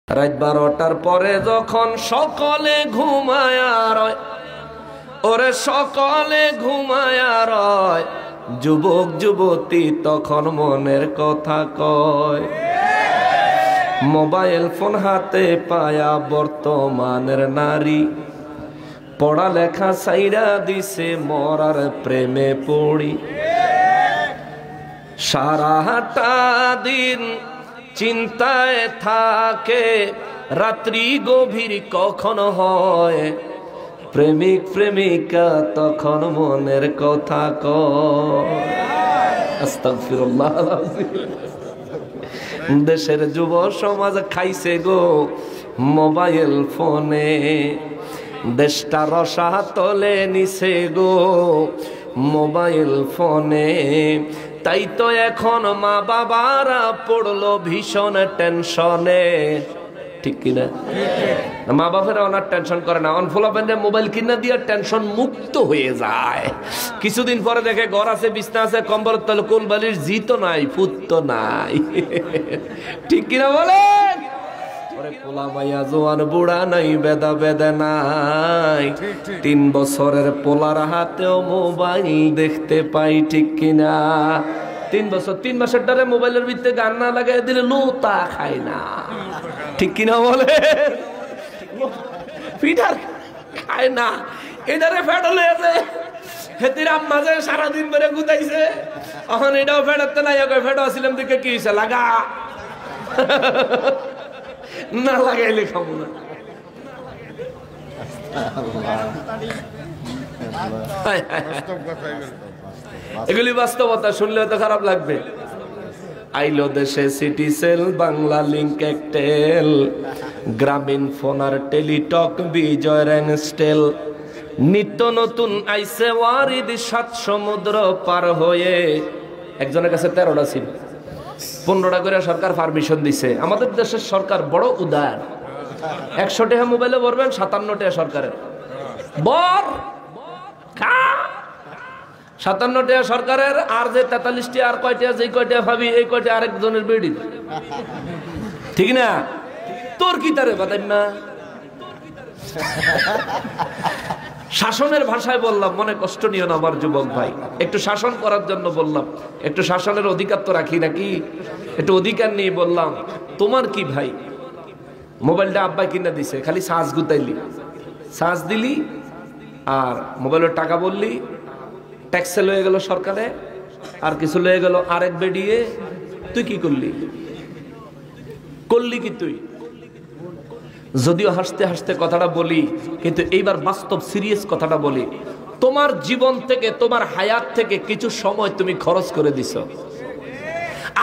রাত 12টার পরে যখন সকলে ঘুমায়া রয়, ওরে সকলে ঘুমায়া রয়, যুবক যুবতী তখন মনের কথা কয়। মোবাইল ফোন হাতে পায়া বর্তমানের নারী, পড়ালেখা সাইরা দিছে মরার প্রেমে পড়ি। সারাটা দিন চিন্তায় থাকে, রাত্রি গভীর কখন হয়, প্রেমিক প্রেমিকা তখন মনের কথা কয়। আস্তাগফিরুল্লাহ। দেশের যুব সমাজ খাইছে গো মোবাইল ফোনে, দেশটা রসা তলে নিছে গো মোবাইল ফোনে। তাই তো এখন মা বাবারা পড়লো ভীষণ টেনশনে, ঠিক কিনা? মা বাবারা অনার টেনশন করে না, অনফুলাপেন্ডে মোবাইল কিনা দিয়ে টেনশন মুক্ত হয়ে যায়। কিছুদিন পরে দেখে ঘর আছে, বিছনা আছে, কম্বল তলে কোন বালির জিত নাই, ফুত নাই, ঠিক কিনা বলেন? পোলা মাইয়া জোয়ান বুড়া নাই, বেদা বেদা নাই, 3 বছরের পোলার হাতেও মোবাইল দেখতে পাই, ঠিক কিনা? 3 বছর 3 মাসের ডারে মোবাইলের ভিতরে গান না লাগাই দিলে লুতা খায় না, ঠিক কিনা বলে? ফিটার খায় না, এটারে ফেট হয়েছে, হেতির আম্মা যে সারাদিন ধরে গুতাইছে, এখন এটাও ফেটাতে নাই, ফেটো আসছিলাম দিকে কি হয়েছে, লাগা না লাগাইলে খাবো না। এগুলি বাস্তবতা, শুনলে তো খারাপ লাগবে। আইলো দেশে Citycell, Banglalink Aktel, Grameenphone আর টেলিটক, বিজয় র্যাংস্টেল, নিত্য নতুন আইসে ওয়ারিদ 7 সমুদ্র পার হয়ে। একজনের কাছে 13টা সিম, 15টা করে সরকার পারমিশন দিছে। আমাদের দেশের সরকার বড় উদার, 100 টাকা মোবাইলে ভরবেন, 57 টাকা সরকারের বর, 57 টাকা সরকারের, আর যে 43 টাকা আর কয়টা, যে কয়টা ভাবি এই কয়টা আরেকজনের বেডি, ঠিক না? তোর কি তারে বাতাই না? শাসনের ভাষায় বললাম, মনে কষ্ট নিও না আমার যুবক ভাই, একটু শাসন করার জন্য বললাম, একটু শাসনের অধিকার তো রাখি নাকি, একটু অধিকার নিয়ে বললাম। তোমার কি ভাই, মোবাইলটা আব্বা কিনা দিছে, খালি সাজ গুতাইলি, সাজ দিলি আর মোবাইলের টাকা বললি, ট্যাক্সে লয়ে গেল সরকারে, আর কিছু লয়ে গেল আরেক বেডিয়ে, তুই কি করলি? করলি কি তুই? যদিও হাসতে হাসতে কথাটা বলি, কিন্তু এইবার বাস্তব সিরিয়াস কথাটা বলি। তোমার জীবন থেকে, তোমার হায়াত থেকে কিছু সময় তুমি খরচ করে দিছো।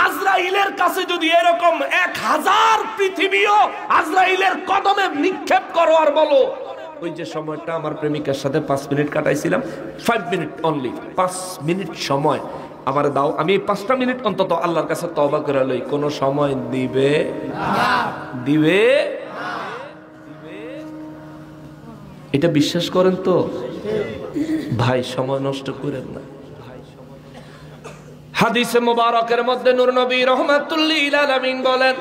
আজরাইলের কাছে যদি এরকম 1000 পৃথিবীও আজরাইলের কদমে নিক্ষেপ করো আর বলো, ওই যে সময়টা আমার প্রেমিকার সাথে 5 মিনিট কাটাইছিলাম, 5 মিনিট অনলি, 5 মিনিট সময় আমার দাও, আমি এই 5টা মিনিট অন্তত আল্লাহর কাছে তওবা করে লই, কোন সময় দিবে না, দিবে। এটা বিশ্বাস করেন তো ভাই? সময় নষ্ট করেন না। হাদিসে মুবারকের মধ্যে নূর নবী রাহমাতুল লিল আলামিন বলেন,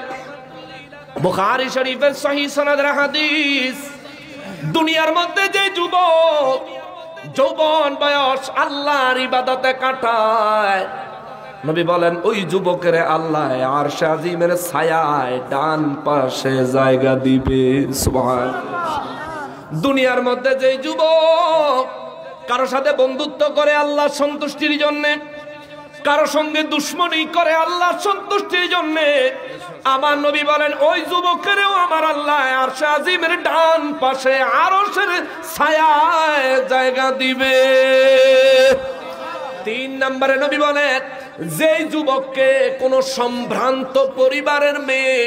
বুখারী শরীফের সহিহ সনদের হাদিস, দুনিয়ার মধ্যে যে যুবক যৌবন বয়স আল্লাহর ইবাদতে কাটায়, নবী বলেন ওই যুবকের আল্লাহ আরশে আজিমের ছায়ায় ডান পাশে জায়গা দিবে। সুবহানাল্লাহ। দুনিয়ার মধ্যে যে যুবক কারো সাথে বন্ধুত্ব করে আল্লাহ সন্তুষ্টির জন্য, কারো সঙ্গে দুশ্মনী করে আল্লাহ সন্তুষ্টির জন্য, আমার নবী বলেন ওই যুবকেরও আমার আল্লাহ আরশে আজিমের ডান পাশে আরশের ছায়ায় জায়গা দিবে। 3 নম্বরে নবী বলেন, যে যুবককে কোন সম্ভ্রান্ত পরিবারের মেয়ে,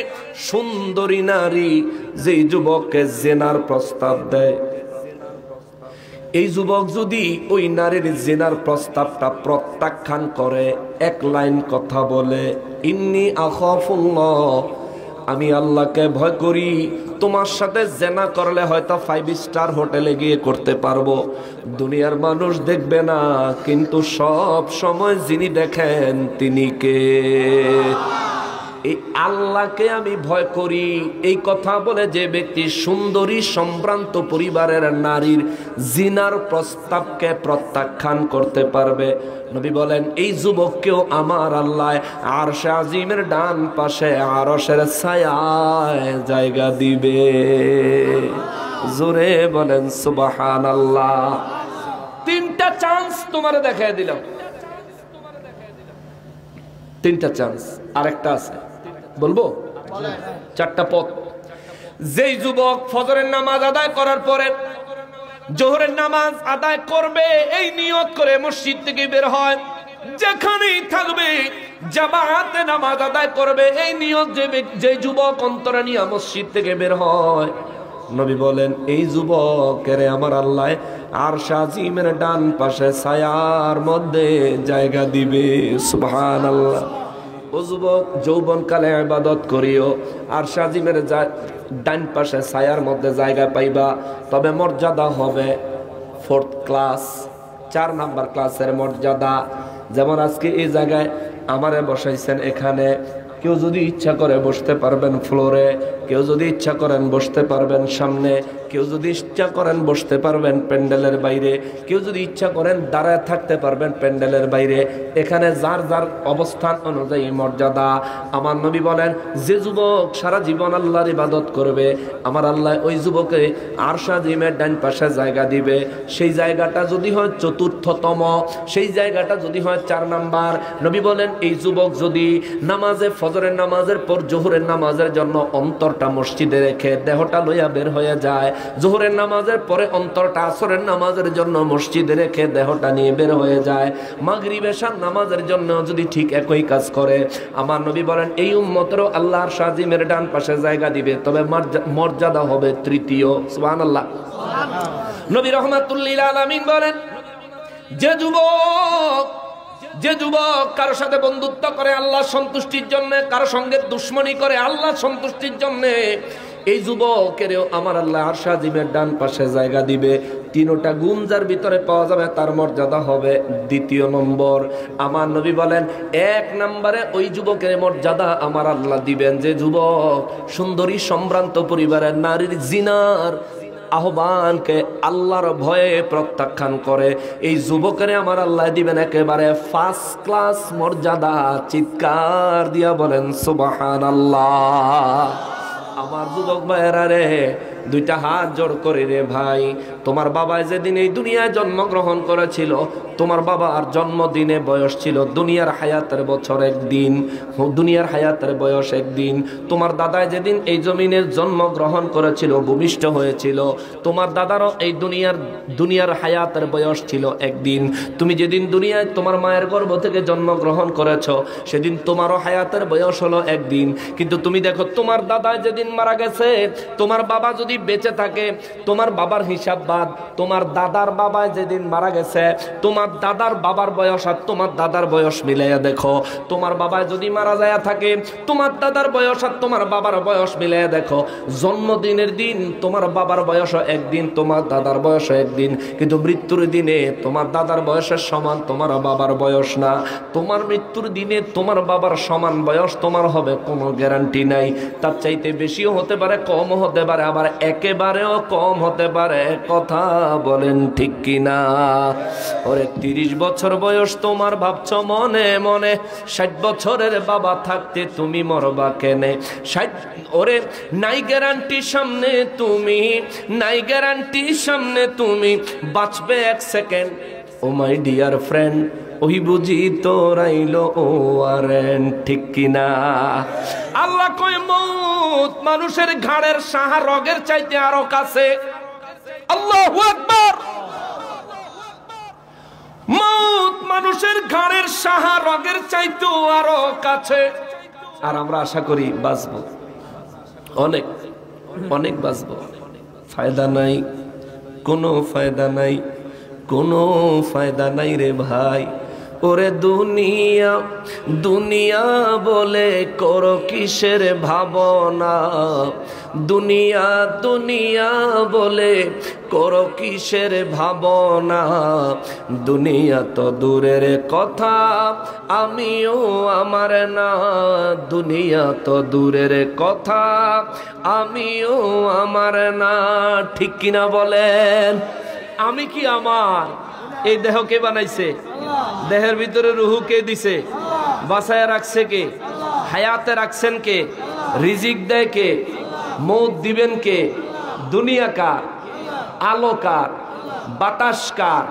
সুন্দরী নারী, যে যুবককে জিনার প্রস্তাব দেয়, এই যুবক যদি ওই নারীর জিনার প্রস্তাবটা প্রত্যাখ্যান করে, 1 লাইন কথা বলে, ইন্নী আখাফুল্লাহ, আমি আল্লাহকে ভয় করি, তোমার সাথে জিনা করলে হয়তো 5 স্টার হোটেলে গিয়ে করতে পারবো, দুনিয়ার মানুষ দেখবে না, কিন্তু সব সময় যিনি দেখেন তিনি কে? এই আল্লাহকে আমি ভয় করি, এই কথা বলে যে ব্যক্তি সুন্দরী সম্ভ্রান্ত পরিবারের নারীর জিনার প্রস্তাবকে প্রত্যাখ্যান করতে পারবে, নবী বলেন এই যুবককেও আমার আল্লাহ আরশে আজিমের ডান পাশে আরশের ছায়ায় জায়গা দিবে। জোরে বলেন সুবহানাল্লাহ। তিনটা চান্স তোমারে দেখায় দিলাম, তিনটা চান্স, আরেকটা আছে বলবো, চারটা পথ। যেই যুবক ফজরের নামাজ আদায় করার পরে জোহরের নামাজ আদায় করবে এই নিয়ত করে মসজিদ থেকে বের হয়, যেখানেই থাকবে জামাতে নামাজ আদায় করবে এই নিয়ত যে যুবক অন্তরে নিয়ে মসজিদ থেকে বের হয়, নবী বলেন এই যুবকের আমার আল্লাহ আরশ আজিমের ডান পাশে ছায়ার মধ্যে জায়গা দিবে। সুবহানাল্লাহ। ও যুবক, যৌবনকালে ইবাদত করিও, আরশ আজিমের ডান পাশে ছায়ার মধ্যে জায়গা পাইবা, তবে মর্যাদা হবে 4th ক্লাস, 4 নাম্বার ক্লাসের মর্যাদা। যেমন আজকে এই জায়গায় আমারে বসাইছেন, এখানে কেউ যদি ইচ্ছা করে বসতে পারবেন ফ্লোরে, কেউ যদি ইচ্ছা করেন বসতে পারবেন সামনে, কেউ যদি ইচ্ছা করেন বসতে পারবেন প্যান্ডেলের বাইরে, কেউ যদি ইচ্ছা করেন দাঁড়ায় থাকতে পারবেন প্যান্ডেলের বাইরে। এখানে যার যার অবস্থান অনুযায়ী মর্যাদা। আমার নবী বলেন যে যুবক সারা জীবন আল্লাহর ইবাদত করবে আমার আল্লাহ ওই যুবকে আরশ আজিমের ডান পাশে জায়গা দিবে। সেই জায়গাটা যদি হয় 4র্থতম, সেই জায়গাটা যদি হয় 4 নাম্বার। নবী বলেন এই যুবক যদি নামাজে ফজরের নামাজের পর জোহরের নামাজের জন্য অন্তরটা মসজিদে রেখে দেহটা লইয়া বের হয়ে যায়, জোহরের নামাজের পরে অন্তরটা আসরের নামাজের জন্য মসজিদে রেখে দেহটা নিয়ে বের হয়ে যায়, মাগরিব এশার নামাজের জন্য যদি ঠিক একই কাজ করে, আমার নবী বলেন এই উম্মতেরও আল্লাহর আরশ আজিমের ডান পাশে জায়গা দিবে, তবে মর্যাদা হবে 3য়। সুবহানাল্লাহ। নবী রাহমাতুল লিল আলামিন বলেন যে যুবক কারোর সাথে বন্ধুত্ব করে আল্লাহ সন্তুষ্টির জন্য, কারো সঙ্গে দুশ্মনী করে আল্লাহ সন্তুষ্টির জন্য, এই যুবকেরও আমার আল্লাহ আরশ আজিমের ডান পাশে জায়গা দিবে। 3টা গুণ যার ভিতরে পাওয়া যাবে তার মর্যাদা হবে 2য় নম্বর। আমার নবী বলেন 1 নম্বরে ওই যুবকের মর্যাদা আমার আল্লাহ দিবেন যে যুবক সুন্দরী সম্ভ্রান্ত পরিবারের নারীর জিনার আহ্বানকে আল্লাহর ভয়ে প্রত্যাখ্যান করে, এই যুবকের আমার আল্লাহ দিবেন একেবারে 1st ক্লাস মর্যাদা। চিৎকার দিয়া বলেন সুবহানাল্লাহ। আমার যুবক ভাইয়েরা রে, 2টা হাত জোড় করে রে ভাই, তোমার বাবা যেদিন এই দুনিয়ায় জন্মগ্রহণ করেছিল, তোমার বাবার জন্মদিনে বয়স ছিল দুনিয়ার হায়াতের বছর 1 দিন, দুনিয়ার হায়াতের বয়স 1 দিন। তোমার দাদা যেদিন এই জমিনের জন্মগ্রহণ করেছিল, ভূমিষ্ঠ হয়েছিল, তোমার দাদারও এই দুনিয়ার হায়াতের বয়স ছিল 1 দিন। তুমি যেদিন দুনিয়ায় তোমার মায়ের গর্ভ থেকে জন্মগ্রহণ করেছ, সেদিন তোমারও হায়াতের বয়স হলো 1 দিন। কিন্তু তুমি দেখো তোমার দাদা যেদিন মারা গেছে, তোমার বাবা যদি বেঁচে থাকে, তোমার বাবার হিসাব বাদ, তোমার দাদার বাবা যেদিন মারা গেছে, তোমার দাদার বাবার বয়স আর তোমার দাদার বয়স মিলাইয়া দেখো। তোমার বাবা যদি মারা যায় থাকে, তোমার দাদার বয়স আর তোমার বাবার বয়স মিলাইয়া দেখো। জন্মদিনের দিন তোমার বাবার বয়স 1 দিন, তোমার দাদার বয়স 1 দিন, কিন্তু মৃত্যুর দিনে তোমার দাদার বয়সের সমান তোমার বাবার বয়স না। তোমার মৃত্যুর দিনে তোমার বাবার সমান বয়স তোমার হবে, কোনো গ্যারান্টি নাই। তার চাইতে বেশিও হতে পারে, কমও হতে পারে, আবার একেবারেও কম হতে পারে। কথা বলেন ঠিক কিনা? ওরে 30 বছর বয়স তোমার ভাবছো মনে মনে, 60 বছরের বাবা থাকতে তুমি মরবা কেনে? 60 ওরে নাই গ্যারান্টি সামনে তুমি, নাই গ্যারান্টি সামনে তুমি বাঁচবে 1 second. Oh my dear friend, ওই বুঝি তোরাইলো ও আরেন, ঠিক কিনা? আল্লাহ কয় মউত মানুষের ঘাড়ের সাহা রগের চাইতে আরো কাছে। আল্লাহু আকবার। মউত মানুষের ঘাড়ের সাহা রগের চাইতেও আরো কাছে। আর আমরা আশা করি বাঁচবো, অনেক অনেক বাঁচবো। ফায়দা নাই, কোনো ফায়দা নাই, কোনো ফায়দা নাই রে ভাই। ওরে দুনিয়া দুনিয়া বলে করো কিসের ভাবনা, দুনিয়া দুনিয়া বলে করো কিসের ভাবনা, দুনিয়া তো দূরের কথা আমিও আমার না, দুনিয়া তো দূরের কথা আমিও আমার না। ঠিক কিনা বলেন? আমি কি আমার? এই দেহ কে বানাইছে? দেহের ভিতরে রুহু কে দিছে? বাঁচায় রাখছে কে? হায়াতে রাখছেন কে? রিজিক দেয় কে? মৌত দিবেন কে? দুনিয়া কার? আলো কার? বাতাস কার?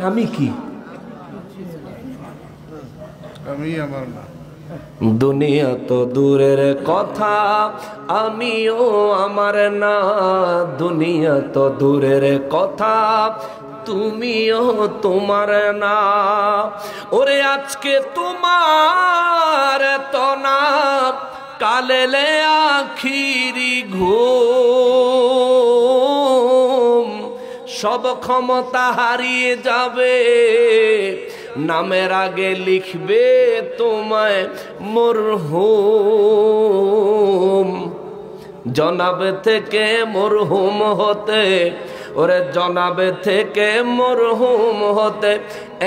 আমি কি? আমি আমার না। দুনিয়া তো দূরের কথা আমিও আমার না, দুনিয়া তো দূরের কথা তুমিও তোমার না। ওরে আজকে তোমার তো না, কালেলে আখিরি ঘুম, সব ক্ষমতা হারিয়ে যাবে, নামের আগে লিখবে তোমায় মরহুম। জনাবে থেকে মরহুম হতে, ওরে জনাবে থেকে মরহুম হতে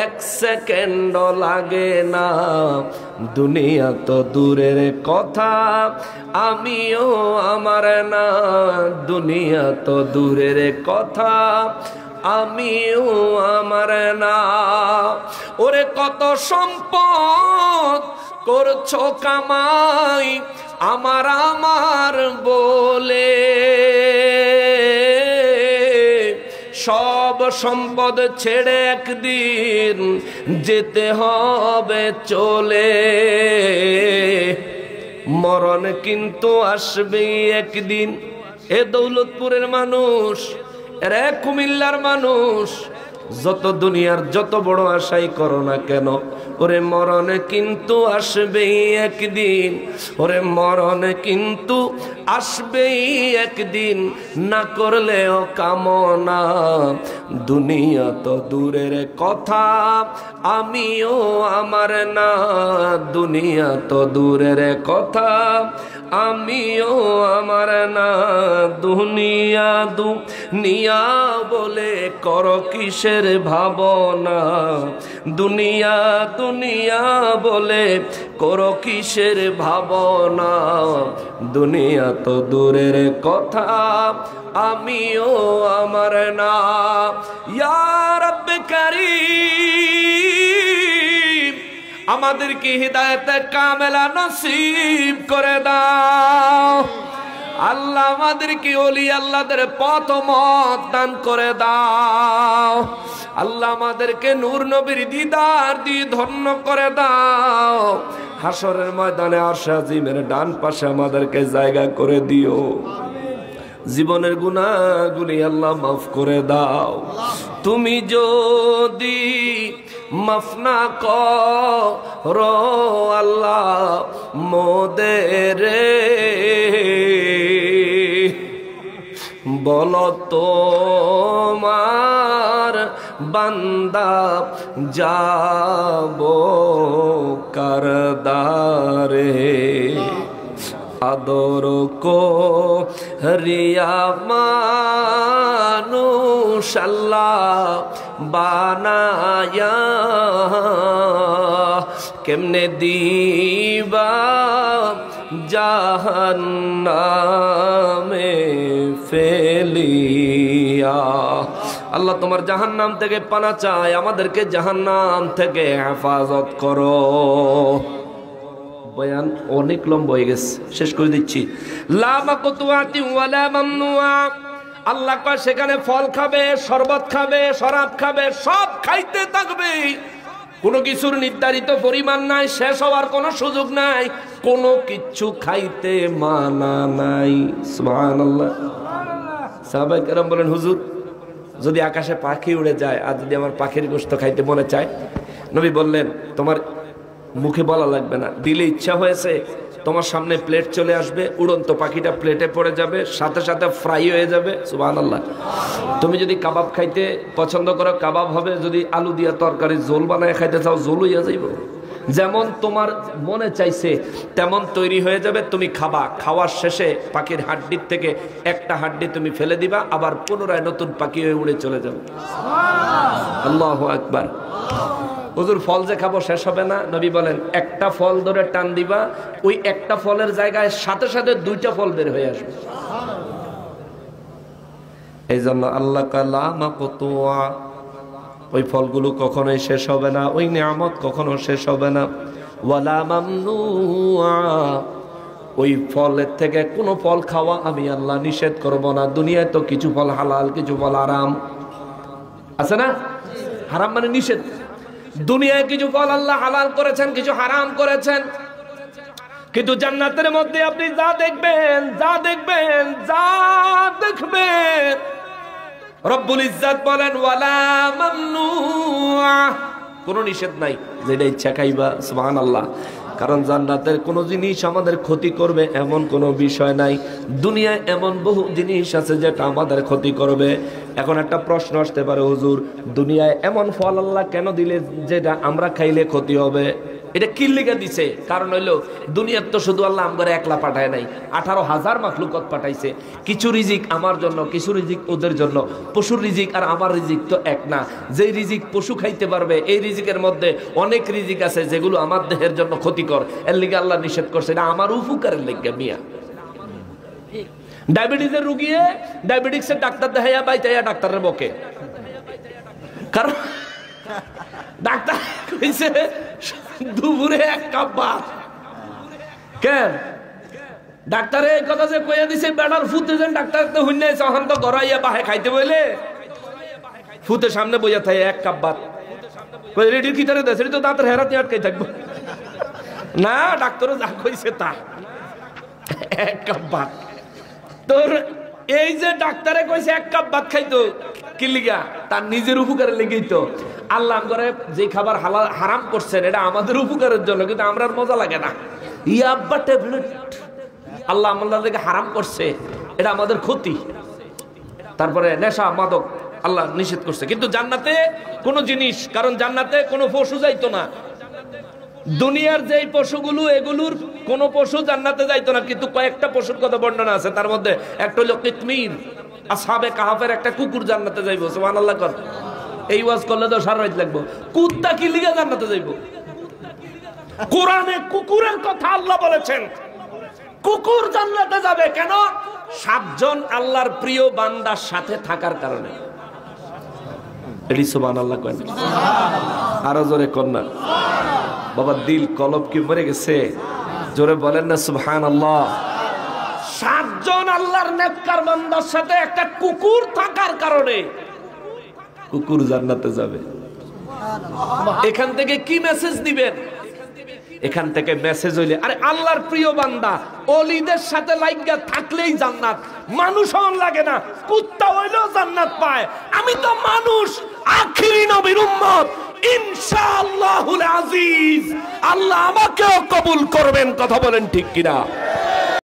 এক সেকেন্ড লাগে না, দুনিয়া তো দূরের কথা আমিও আমার না, দুনিয়া তো দূরের কথা আমিও আমার না। ওরে কত সম্পদ করছো কামাই আমার আমার বলে, সব সম্পদ ছেড়ে একদিন যেতে হবে চলে, মরণ কিন্তু আসবেই একদিন। এ দৌলতপুরের মানুষ, এরা কুমিল্লার মানুষ, যত দুনিয়ার যত বড় আশাই করো না কেন, ওরে মরণ কিন্তু আসবেই একদিন, ওরে মরণ কিন্তু আসবেই একদিন, না করলেও কামনা, দুনিয়া তো দূরের কথা আমিও আমার না, দুনিয়া তো দূরের কথা আমিও আমার না, দুনিয়া দুনিয়া বলে করো কিসের ভাবনা, দুনিয়া দুনিয়া বলে করো কিসের ভাবনা, দুনিয়া তো দূরের কথা আমিও আমার না। ইয়া রাব্বে কারীম, আমাদেরকে হিদায়াতে কামেলা নসিব করে দাও আল্লাহ, আমাদেরকে ওলি আল্লাহদের পথ মত দান করে দাও আল্লাহ, আমাদেরকে নূর নবীর দিদার দিয়ে ধন্য করে দাও, হাসরের ময়দানে আরশ আজিমের ডান পাশে আমাদেরকে জায়গা করে দিও, জীবনের গুনাহগুলি আল্লাহ মাফ করে দাও। তুমি যদি মাফ না করো আল্লাহ মোদের, বলো তোমার বান্দা যাবো কার দারে, আদর কো রিয়া মানুষ আল্লাহ বানায়া, কেমনে দিবা জাহান্নামে ফেলিয়া। আল্লাহ তোমার জাহান্নাম থেকে পানা চাই, আমাদেরকে জাহান্নাম থেকে হেফাজত করো। বয়ান অনেক লম্বা হয়ে গেছে, শেষ করে দিচ্ছি। লা মাকতুআতি ওয়ালা মামনুআ, আল্লাহ কয় সেখানে ফল খাবে, শরবত খাবে, শরাব খাবে, সব খাইতে থাকবে, কোনো কিছুর নির্ধারিত পরিমাণ নাই, শেষ হওয়ার কোনো সুযোগ নাই, কোনো কিচ্ছু খাইতে মানা নাই। সুবহানাল্লাহ। সাহাবায়ে কেরাম বলেন, হুজুর যদি আকাশে পাখি উড়ে যায় আর যদি আমার পাখির গোশত খাইতে মনে চায়, নবী বললেন তোমার মুখে বলা লাগবে না, দিলে ইচ্ছা হয়েছে তোমার সামনে প্লেট চলে আসবে, উড়ন্ত পাখিটা প্লেটে পড়ে যাবে, সাথে সাথে ফ্রাই হয়ে যাবে। সুবহানাল্লাহ। তুমি যদি কাবাব খাইতে পছন্দ করো, কাবাব হবে। যদি আলু দিয়া তরকারি ঝোল বানায় খাইতে চাও, ঝোল হইয়া যাইব। যেমন তোমার মনে চাইছে তেমন তৈরি হয়ে যাবে, তুমি খাবা। খাওয়ার শেষে পাখির হাড্ডির থেকে একটা হাড্ডি তুমি ফেলে দিবা, আবার পুনরায় নতুন পাখি হয়ে উড়ে চলে যাবে। আল্লাহু আকবার। হুজুর ফল যে খাবো শেষ হবে না, নবী বলেন একটা ফল ধরে টান দিবা, ওই একটা ফলের জায়গায় সাথে সাথে দুইটা ফল বের হয়ে আসবে। এই জন্য আল্লাহ কালা মাকতুয়া, ওই ফলগুলো কখনোই শেষ হবে না, ওই নিয়ামত কখনো শেষ হবে না। ওয়ালা মামনুআ, ওই ফলের থেকে কোনো ফল খাওয়া আমি আল্লাহ নিষেধ করব না। দুনিয়ায় তো কিছু ফল হালাল, কিছু ফল হারাম আছে না? হারাম মানে নিষেধ। দুনিয়ায় কিছু ফল আল্লাহ হালাল করেছেন, কিছু হারাম করেছেন। কিন্তু জান্নাতের মধ্যে আপনি যা দেখবেন, রব্বুল ইজ্জাত বলেন ওয়ালা মামনুআ, কোনো নিষেধ নাই, যেটা ইচ্ছা খাইবা। সুবহানাল্লাহ। কারণ জান্নাতের কোনো জিনিস আমাদের ক্ষতি করবে এমন কোনো বিষয় নাই। দুনিয়ায় এমন বহু জিনিস আছে যেটা আমাদের ক্ষতি করবে। এখন একটা প্রশ্ন আসতে পারে, হুজুর দুনিয়ায় এমন ফল আল্লাহ কেন দিলে যেটা আমরা খাইলে ক্ষতি হবে? এটা কি লিখে দিছে? কারণ হইলো দুনিয়ার তো শুধু আল্লাহ আমগরে একলা পাঠায় নাই, 18,000 মাখলুকত পাঠাইছে। কিছু রিজিক আমার জন্য, কিছু রিজিক ওদের জন্য। পশুর রিজিক আর আমার রিজিক তো এক না। যে রিজিক পশু খাইতে পারবে, এই রিজিকের মধ্যে অনেক রিজিক আছে যেগুলো আমার দেহের জন্য ক্ষতিকর, এর লিগে আল্লাহ নিষেধ করছে। এটা আমার উপকারের লিগে। মিয়া ডায়াবেটিসের রুগিয়ে ডায়াবেটিক্সের ডাক্তার দেখাইয়া বাইতাইয়া ডাক্তারের বকে, কারণ ডাক্তার কইছে দুপুরে 1 কাপ ভাত। কেন ডাক্তারে এই কথা যে কইয়া দিছে, বেড়ার ফুতে যেন ডাক্তার তো হইন নাই, তখন তো গড়াইয়া বাহে খাইতে বইলে ফুতের সামনে বইয়া থাকে 1 কাপ ভাত। কই রেডির ভিতরে দেশ তো দাঁতের হেরাতে আটকাই থাকবো না, ডাক্তারও যা কইছে তা 1 কাপ ভাত। তোর এই যে ডাক্তারে কইছে 1 কাপ ভাত খাইতো কি লিগা? তার নিজের উপকারের লেগেই তো। আল্লাহ করে যে খাবার হালাল হারাম করছেন এটা আমাদের উপকারের জন্য, কিন্তু আমরা মজা লাগে না। ইয়াব্বা ট্যাবলেট আল্লাহ আমাদের লেগে হারাম করছে, এটা আমাদের ক্ষতি। তারপরে নেশা মাদক আল্লাহ নিষেধ করছে। কিন্তু জান্নাতে কোন জিনিস, কারণ জান্নাতে কোনো পশু যাইতো না। দুনিয়ার যেই পশুগুলো, এগুলোর কোন পশু জান্নাতে যাইতো না, কিন্তু কয়েকটা পশুর কথা বর্ণনা আছে। তার মধ্যে একটা হলো কিতমির, আসহাবে কাহাফের একটা কুকুর জান্নাতে যাইবো। সুবহানাল্লাহ। কর এই ওয়াজ করলে তো সারা রাত লাগবো। কুত্তা কি লিগা জান্নাতে যাইবো? কোরআনে কুকুরের কথা আল্লাহ বলেছেন, কুকুর জান্নাতে যাবে কেন? 7 জন আল্লাহর প্রিয় বান্দার সাথে থাকার কারণে। এটি সুবহানাল্লাহ করেন, আরো জোরে কন্যা। বাবা দিল কলব কি মরে গেছে? জোরে বলেন না সুবহানাল্লাহ। 7 জন আল্লাহর নেককার বান্দার সাথে একটা কুকুর থাকার কারণে কুকুর জান্নাতে যাবে। এখান থেকে কি মেসেজ দিবেন? এখান থেকে মেসেজ হইলে, আরে আল্লাহর প্রিয় বান্দা ওলিদের সাথে লাইগা থাকলেই জান্নাত। মানুষ হন লাগে না, কুত্তা হইলেও জান্নাত পায়। আমি তো মানুষ, আখিরি নবীর উম্মত। ইনশাআল্লাহুল আজিজ আল্লাহ আমাকেও কবুল করবেন। কথা বলেন ঠিক কিনা?